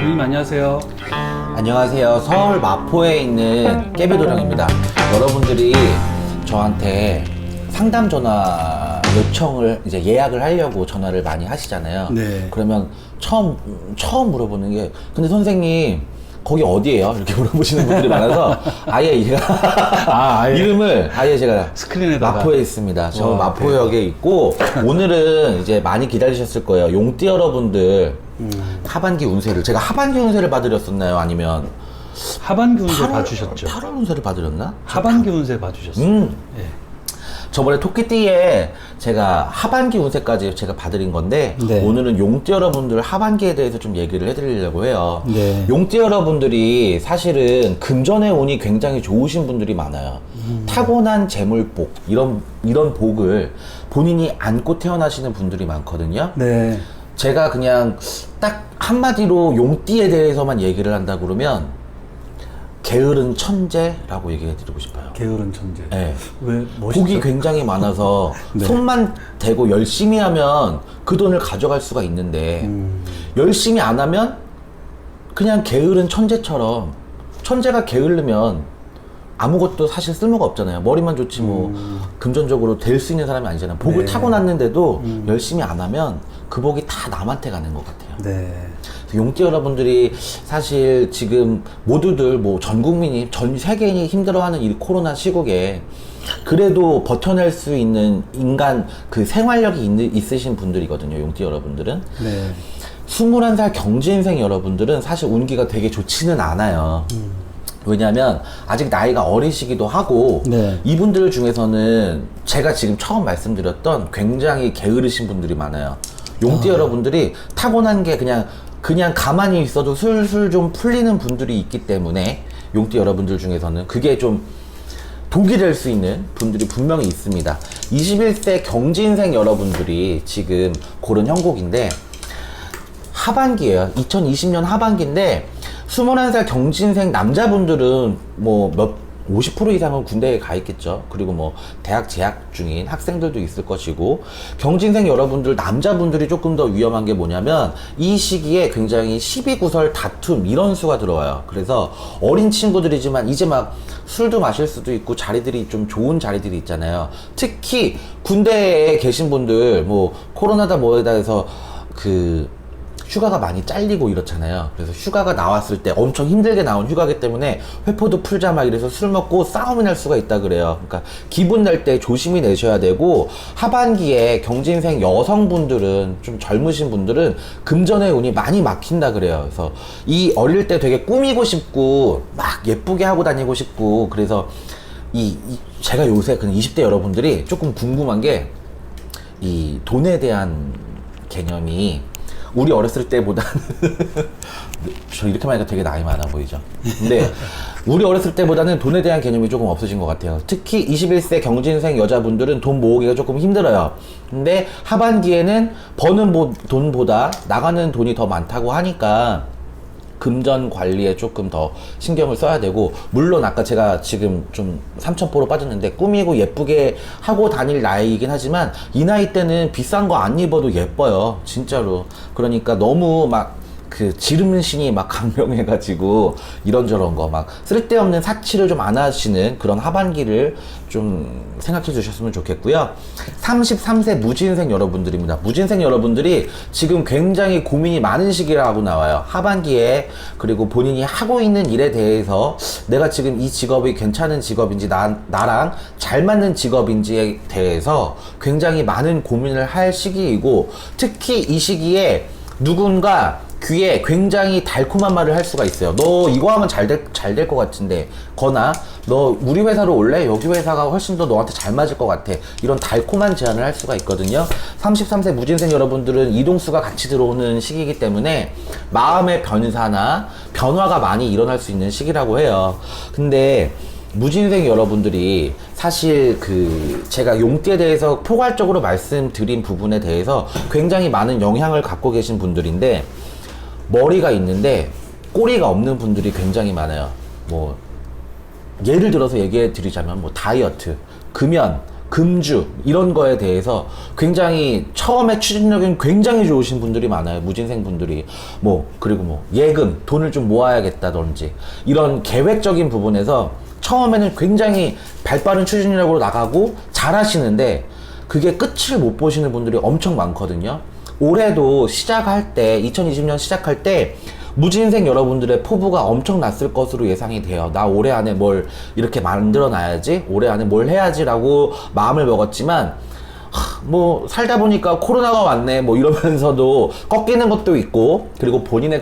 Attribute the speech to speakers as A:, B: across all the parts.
A: 교수님 안녕하세요.
B: 안녕하세요. 서울 마포에 있는 깨비도령입니다. 여러분들이 저한테 상담 전화 요청을 이제 예약을 하려고 전화를 많이 하시잖아요.
A: 네.
B: 그러면 처음 물어보는 게 근데 선생님 거기 어디예요? 이렇게 물어보시는 분들이 많아서 아예 제가
A: 아예.
B: 이름을 아예 제가
A: 스크린에다가.
B: 마포에 있습니다. 저
A: 와,
B: 마포역에 있고 오늘은 이제 많이 기다리셨을 거예요. 용띠 여러분들 하반기 운세를 제가 하반기 운세를 봐드렸었나요? 아니면
A: 하반기 운세 봐주셨죠?
B: 8월 운세를 봐드렸나?
A: 하반기 운세 봐주셨어요. 예.
B: 저번에 토끼띠에 제가 하반기 운세까지 제가 봐드린 건데
A: 네.
B: 오늘은 용띠 여러분들 하반기에 대해서 좀 얘기를 해드리려고 해요.
A: 네.
B: 용띠 여러분들이 사실은 금전의 운이 굉장히 좋으신 분들이 많아요. 타고난 재물복 이런 복을 본인이 안고 태어나시는 분들이 많거든요.
A: 네.
B: 제가 그냥 딱 한마디로 용띠에 대해서만 얘기를 한다 그러면 게으른 천재라고 얘기해 드리고 싶어요.
A: 게으른 천재.
B: 네.
A: 왜 멋있죠?
B: 복이 굉장히 많아서
A: 네.
B: 손만 대고 열심히 하면 그 돈을 가져갈 수가 있는데 열심히 안 하면 그냥 게으른 천재처럼 천재가 게으르면 아무것도 사실 쓸모가 없잖아요. 머리만 좋지 뭐 금전적으로 될 수 있는 사람이 아니잖아요. 복을
A: 네.
B: 타고났는데도 열심히 안 하면 그 복이 다 남한테 가는 것 같아요.
A: 네.
B: 용띠 여러분들이 사실 지금 모두들 뭐 전 국민이 전 세계인이 힘들어하는 이 코로나 시국에 그래도 버텨낼 수 있는 인간 그 생활력이 있으신 분들이거든요. 용띠 여러분들은.
A: 네.
B: 21살 경진생 여러분들은 사실 운기가 되게 좋지는 않아요. 왜냐면 아직 나이가 어리시기도 하고
A: 네.
B: 이분들 중에서는 제가 지금 처음 말씀드렸던 굉장히 게으르신 분들이 많아요. 용띠 여러분들이 타고난 게 그냥 가만히 있어도 술술 좀 풀리는 분들이 있기 때문에 용띠 여러분들 중에서는 그게 좀 독이 될 수 있는 분들이 분명히 있습니다. 21세 경진생 여러분들이 지금 고른 형국인데 하반기예요. 2020년 하반기인데 21살 경진생 남자분들은 뭐 50% 이상은 군대에 가 있겠죠. 그리고 뭐 대학 재학 중인 학생들도 있을 것이고 경진생 여러분들 남자분들이 조금 더 위험한 게 뭐냐면 이 시기에 굉장히 시비구설 다툼 이런 수가 들어와요. 그래서 어린 친구들이지만 이제 막 술도 마실 수도 있고 자리들이 좀 좋은 자리들이 있잖아요. 특히 군대에 계신 분들 뭐 코로나다 뭐에다 해서 그 휴가가 많이 잘리고 이렇잖아요. 그래서 휴가가 나왔을 때 엄청 힘들게 나온 휴가기 때문에 회포도 풀자 막 이래서 술 먹고 싸움이 날 수가 있다 그래요. 그러니까 기분 낼 때 조심히 내셔야 되고 하반기에 경진생 여성분들은 좀 젊으신 분들은 금전의 운이 많이 막힌다 그래요. 그래서 이 어릴 때 되게 꾸미고 싶고 막 예쁘게 하고 다니고 싶고 그래서 제가 요새 그냥 20대 여러분들이 조금 궁금한 게 이 돈에 대한 개념이 우리 어렸을 때보다는 저 이렇게 말하니까 되게 나이 많아 보이죠. 근데 우리 어렸을 때보다는 돈에 대한 개념이 조금 없어진 것 같아요. 특히 21세 경진생 여자분들은 돈 모으기가 조금 힘들어요. 근데 하반기에는 버는 돈보다 나가는 돈이 더 많다고 하니까 금전 관리에 조금 더 신경을 써야 되고 물론 아까 제가 지금 좀 삼천포로 빠졌는데 꾸미고 예쁘게 하고 다닐 나이이긴 하지만 이 나이 때는 비싼 거 안 입어도 예뻐요. 진짜로. 그러니까 너무 막 그 지름신이 막 강명해가지고 이런저런 거 막 쓸데없는 사치를 좀 안 하시는 그런 하반기를 좀 생각해 주셨으면 좋겠고요. 33세 무진생 여러분들입니다. 무진생 여러분들이 지금 굉장히 고민이 많은 시기라고 나와요. 하반기에 그리고 본인이 하고 있는 일에 대해서 내가 지금 이 직업이 괜찮은 직업인지 나랑 잘 맞는 직업인지에 대해서 굉장히 많은 고민을 할 시기이고 특히 이 시기에 누군가 귀에 굉장히 달콤한 말을 할 수가 있어요. 너 이거 하면 잘 될 것 같은데 거나 너 우리 회사로 올래? 여기 회사가 훨씬 더 너한테 잘 맞을 것 같아. 이런 달콤한 제안을 할 수가 있거든요. 33세 무진생 여러분들은 이동수가 같이 들어오는 시기이기 때문에 마음의 변화나 변화가 많이 일어날 수 있는 시기라고 해요. 근데 무진생 여러분들이 사실 제가 용띠에 대해서 포괄적으로 말씀드린 부분에 대해서 굉장히 많은 영향을 갖고 계신 분들인데 머리가 있는데 꼬리가 없는 분들이 굉장히 많아요. 뭐 예를 들어서 얘기해 드리자면 뭐 다이어트, 금연, 금주 이런 거에 대해서 굉장히 처음에 추진력이 굉장히 좋으신 분들이 많아요. 무진생 분들이 그리고 예금 돈을 좀 모아야겠다든지 이런 계획적인 부분에서 처음에는 굉장히 발빠른 추진력으로 나가고 잘하시는데 그게 끝을 못 보시는 분들이 엄청 많거든요. 올해도 시작할 때 2020년 시작할 때 무진생 여러분들의 포부가 엄청 났을 것으로 예상이 돼요. 나 올해 안에 뭘 이렇게 만들어 놔야지, 올해 안에 뭘 해야지 라고 마음을 먹었지만 살다 보니까 코로나가 왔네 이러면서도 꺾이는 것도 있고, 그리고 본인의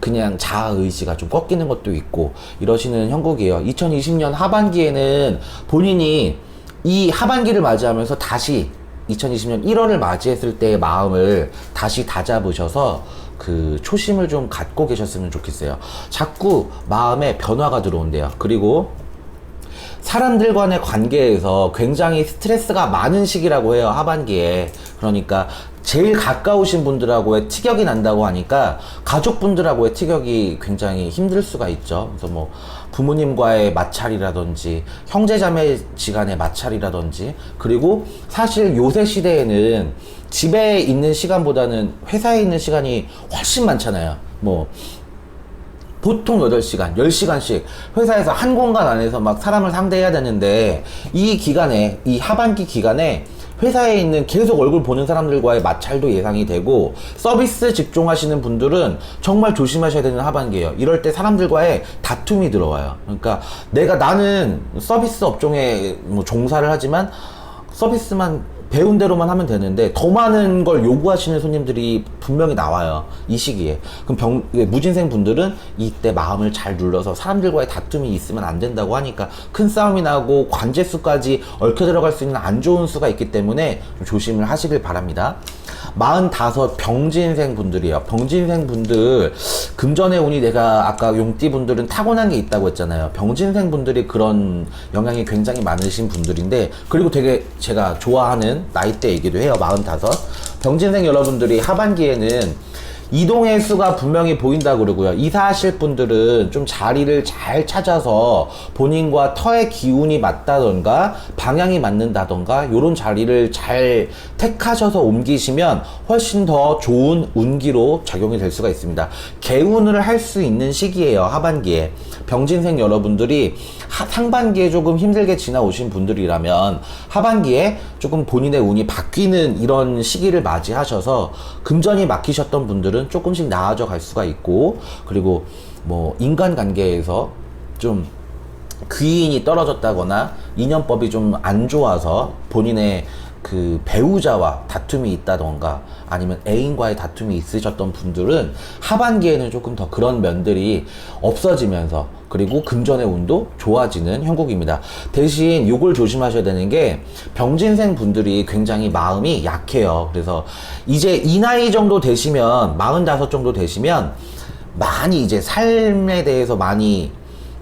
B: 그냥 자아의지가 좀 꺾이는 것도 있고 이러시는 형국이에요. 2020년 하반기에는 본인이 이 하반기를 맞이하면서 다시 2020년 1월을 맞이했을 때의 마음을 다시 다잡으셔서 그 초심을 좀 갖고 계셨으면 좋겠어요. 자꾸 마음에 변화가 들어온대요. 그리고 사람들 간의 관계에서 굉장히 스트레스가 많은 시기라고 해요, 하반기에. 그러니까 제일 가까우신 분들하고의 티격이 난다고 하니까 가족분들하고의 티격이 굉장히 힘들 수가 있죠. 그래서 부모님과의 마찰이라든지 형제자매 지간의 마찰이라든지, 그리고 사실 요새 시대에는 집에 있는 시간보다는 회사에 있는 시간이 훨씬 많잖아요. 보통 8시간, 10시간씩 회사에서 한 공간 안에서 막 사람을 상대해야 되는데, 이 기간에, 이 하반기 기간에 회사에 있는 계속 얼굴 보는 사람들과의 마찰도 예상이 되고, 서비스 직종하시는 분들은 정말 조심하셔야 되는 하반기예요. 이럴 때 사람들과의 다툼이 들어와요. 그러니까 나는 서비스 업종에 종사를 하지만 서비스만 배운 대로만 하면 되는데 더 많은 걸 요구하시는 손님들이 분명히 나와요, 이 시기에. 그럼 무진생 분들은 이때 마음을 잘 눌러서, 사람들과의 다툼이 있으면 안 된다고 하니까 큰 싸움이 나고 관제수까지 얽혀 들어갈 수 있는 안 좋은 수가 있기 때문에 좀 조심을 하시길 바랍니다. 45 병진생 분들이에요. 병진생 분들, 금전의 운이, 내가 아까 용띠 분들은 타고난 게 있다고 했잖아요. 병진생 분들이 그런 영향이 굉장히 많으신 분들인데, 그리고 되게 제가 좋아하는 나이대이기도 해요. 45. 병진생 여러분들이 하반기에는 이동의 수가 분명히 보인다고 그러고요. 이사하실 분들은 좀 자리를 잘 찾아서 본인과 터의 기운이 맞다던가 방향이 맞는다던가 요런 자리를 잘 택하셔서 옮기시면 훨씬 더 좋은 운기로 작용이 될 수가 있습니다. 개운을 할 수 있는 시기예요, 하반기에. 병진생 여러분들이 상반기에 조금 힘들게 지나오신 분들이라면 하반기에 조금 본인의 운이 바뀌는 이런 시기를 맞이하셔서 금전이 막히셨던 분들은 조금씩 나아져 갈 수가 있고, 그리고 인간관계에서 좀 귀인이 떨어졌다거나 인연법이 좀 안 좋아서 본인의 그 배우자와 다툼이 있다던가 아니면 애인과의 다툼이 있으셨던 분들은 하반기에는 조금 더 그런 면들이 없어지면서, 그리고 금전의 운도 좋아지는 형국입니다. 대신 요걸 조심하셔야 되는 게, 병진생 분들이 굉장히 마음이 약해요. 그래서 이제 이 나이 정도 되시면, 45 정도 되시면 많이 이제 삶에 대해서 많이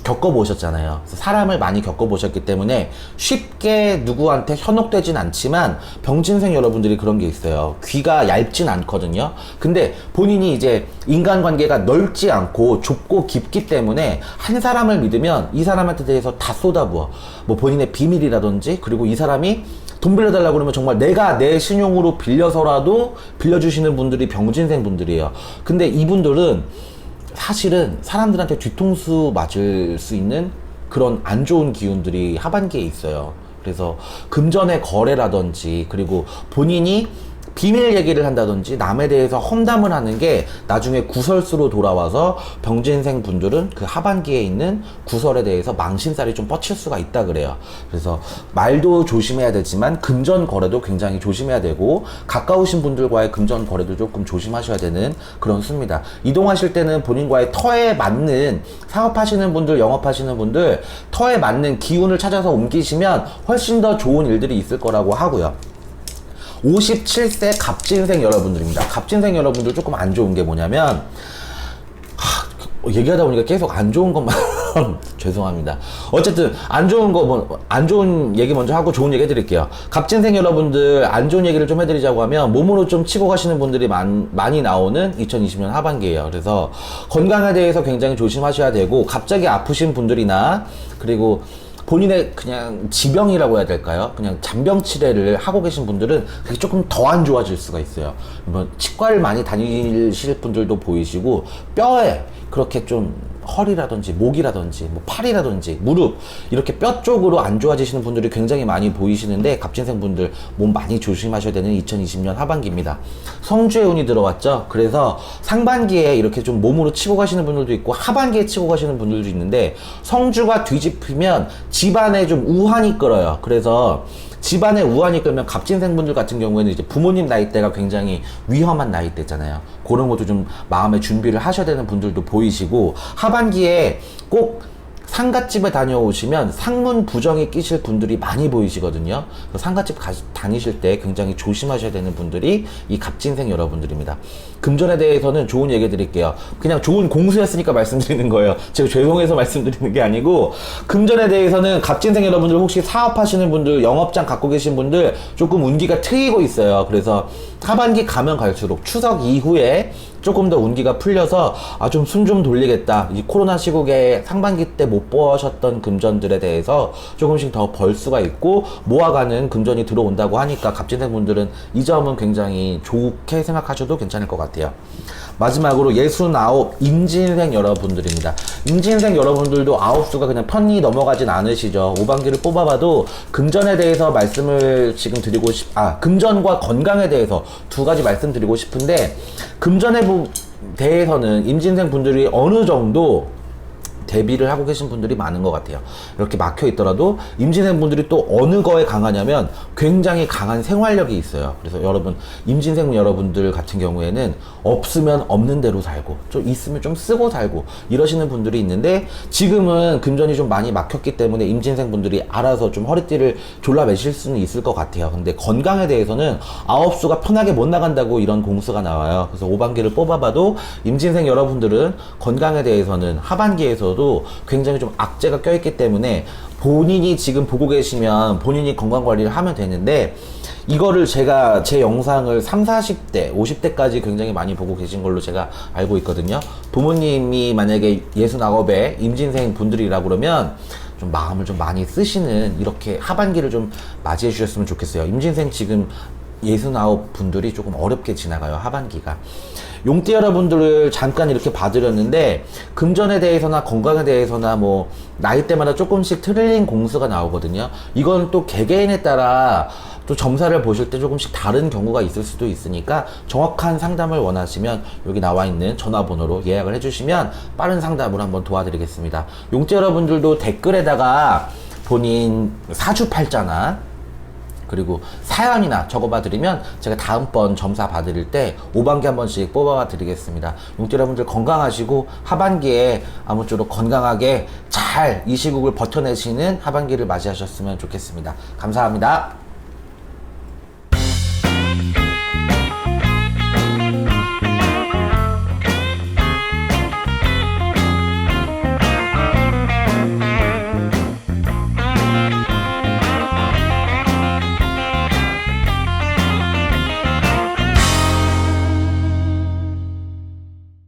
B: 겪어보셨잖아요. 사람을 많이 겪어보셨기 때문에 쉽게 누구한테 현혹되진 않지만, 병진생 여러분들이 그런 게 있어요. 귀가 얇진 않거든요. 근데 본인이 이제 인간관계가 넓지 않고 좁고 깊기 때문에 한 사람을 믿으면 이 사람한테 대해서 다 쏟아부어. 본인의 비밀이라든지, 그리고 이 사람이 돈 빌려달라고 그러면 정말 내가 내 신용으로 빌려서라도 빌려주시는 분들이 병진생 분들이에요. 근데 이분들은 사실은 사람들한테 뒤통수 맞을 수 있는 그런 안 좋은 기운들이 하반기에 있어요. 그래서 금전의 거래라든지, 그리고 본인이 비밀 얘기를 한다든지 남에 대해서 험담을 하는 게 나중에 구설수로 돌아와서 병진생 분들은 그 하반기에 있는 구설에 대해서 망신살이 좀 뻗칠 수가 있다 그래요. 그래서 말도 조심해야 되지만 금전 거래도 굉장히 조심해야 되고, 가까우신 분들과의 금전 거래도 조금 조심하셔야 되는 그런 수입니다. 이동하실 때는 본인과의 터에 맞는, 사업하시는 분들, 영업하시는 분들 터에 맞는 기운을 찾아서 옮기시면 훨씬 더 좋은 일들이 있을 거라고 하고요. 57세 갑진생 여러분들입니다. 갑진생 여러분들 조금 안 좋은 게 뭐냐면, 얘기하다 보니까 계속 안 좋은 것만 죄송합니다. 어쨌든 안 좋은 얘기 먼저 하고 좋은 얘기 해드릴게요. 갑진생 여러분들 안 좋은 얘기를 좀 해드리자고 하면, 몸으로 좀 치고 가시는 분들이 많이 나오는 2020년 하반기예요. 그래서 건강에 대해서 굉장히 조심하셔야 되고, 갑자기 아프신 분들이나, 그리고 본인의 그냥 지병이라고 해야 될까요? 그냥 잔병 치레를 하고 계신 분들은 그게 조금 더 안 좋아질 수가 있어요. 뭐 치과를 많이 다니실 분들도 보이시고 뼈에 그렇게 좀 허리라든지 목이라든지 뭐 팔이라든지 무릎 이렇게 뼈 쪽으로 안 좋아지시는 분들이 굉장히 많이 보이시는데 갑진생 분들 몸 많이 조심하셔야 되는 2020년 하반기입니다. 성주의 운이 들어왔죠. 그래서 상반기에 이렇게 좀 몸으로 치고 가시는 분들도 있고 하반기에 치고 가시는 분들도 있는데 성주가 뒤집히면 집안에 좀 우환이 끌어요. 그래서 집안에 우환이 끌면 갑진생분들 같은 경우에는 이제 부모님 나이대가 굉장히 위험한 나이대잖아요. 그런 것도 좀 마음의 준비를 하셔야 되는 분들도 보이시고 하반기에 꼭 상갓집에 다녀오시면 상문 부정이 끼실 분들이 많이 보이시거든요. 상갓집 다니실 때 굉장히 조심하셔야 되는 분들이 이 갑진생 여러분들입니다. 금전에 대해서는 좋은 얘기 드릴게요. 그냥 좋은 공수였으니까 말씀드리는 거예요. 제가 죄송해서 말씀드리는 게 아니고 금전에 대해서는 갑진생 여러분들 혹시 사업하시는 분들, 영업장 갖고 계신 분들 조금 운기가 트이고 있어요. 그래서 하반기 가면 갈수록 추석 이후에 조금 더 운기가 풀려서 좀 숨 좀 돌리겠다. 이 코로나 시국에 상반기 때 못 버셨던 금전들에 대해서 조금씩 더 벌 수가 있고 모아가는 금전이 들어온다고 하니까 갑진생분들은 이 점은 굉장히 좋게 생각하셔도 괜찮을 것 같아요. 마지막으로 69 임진생 여러분들입니다. 임진생 여러분들도 9수가 그냥 편히 넘어가진 않으시죠. 5반기를 뽑아봐도 금전에 대해서 말씀을 지금 드리고 금전과 건강에 대해서 두 가지 말씀드리고 싶은데 금전에 대해서는 임진생 분들이 어느 정도 대비를 하고 계신 분들이 많은 것 같아요. 이렇게 막혀 있더라도 임진생 분들이 또 어느 거에 강하냐면 굉장히 강한 생활력이 있어요. 그래서 여러분 임진생 여러분들 같은 경우에는 없으면 없는 대로 살고 좀 있으면 좀 쓰고 살고 이러시는 분들이 있는데 지금은 금전이 좀 많이 막혔기 때문에 임진생 분들이 알아서 좀 허리띠를 졸라매실 수는 있을 것 같아요. 근데 건강에 대해서는 9수가 편하게 못 나간다고 이런 공수가 나와요. 그래서 5반기를 뽑아봐도 임진생 여러분들은 건강에 대해서는 하반기에서도 굉장히 좀 악재가 껴있기 때문에 본인이 지금 보고 계시면 본인이 건강관리를 하면 되는데 이거를 제가 제 영상을 30, 40대, 50대까지 굉장히 많이 보고 계신 걸로 제가 알고 있거든요. 부모님이 만약에 69의 임진생 분들이라 그러면 좀 마음을 좀 많이 쓰시는 이렇게 하반기를 좀 맞이해 주셨으면 좋겠어요. 임진생 지금 69 분들이 조금 어렵게 지나가요, 하반기가. 용띠 여러분들을 잠깐 이렇게 봐드렸는데 금전에 대해서나 건강에 대해서나 뭐 나이대마다 조금씩 틀린 공수가 나오거든요. 이건 또 개개인에 따라 또 점사를 보실 때 조금씩 다른 경우가 있을 수도 있으니까 정확한 상담을 원하시면 여기 나와 있는 전화번호로 예약을 해주시면 빠른 상담을 한번 도와드리겠습니다. 용띠 여러분들도 댓글에다가 본인 사주팔자나 그리고 사연이나 적어봐 드리면 제가 다음번 점사 봐드릴 때 5반기 한 번씩 뽑아봐 드리겠습니다. 용띠 여러분들 건강하시고 하반기에 아무쪼록 건강하게 잘 이 시국을 버텨내시는 하반기를 맞이하셨으면 좋겠습니다. 감사합니다.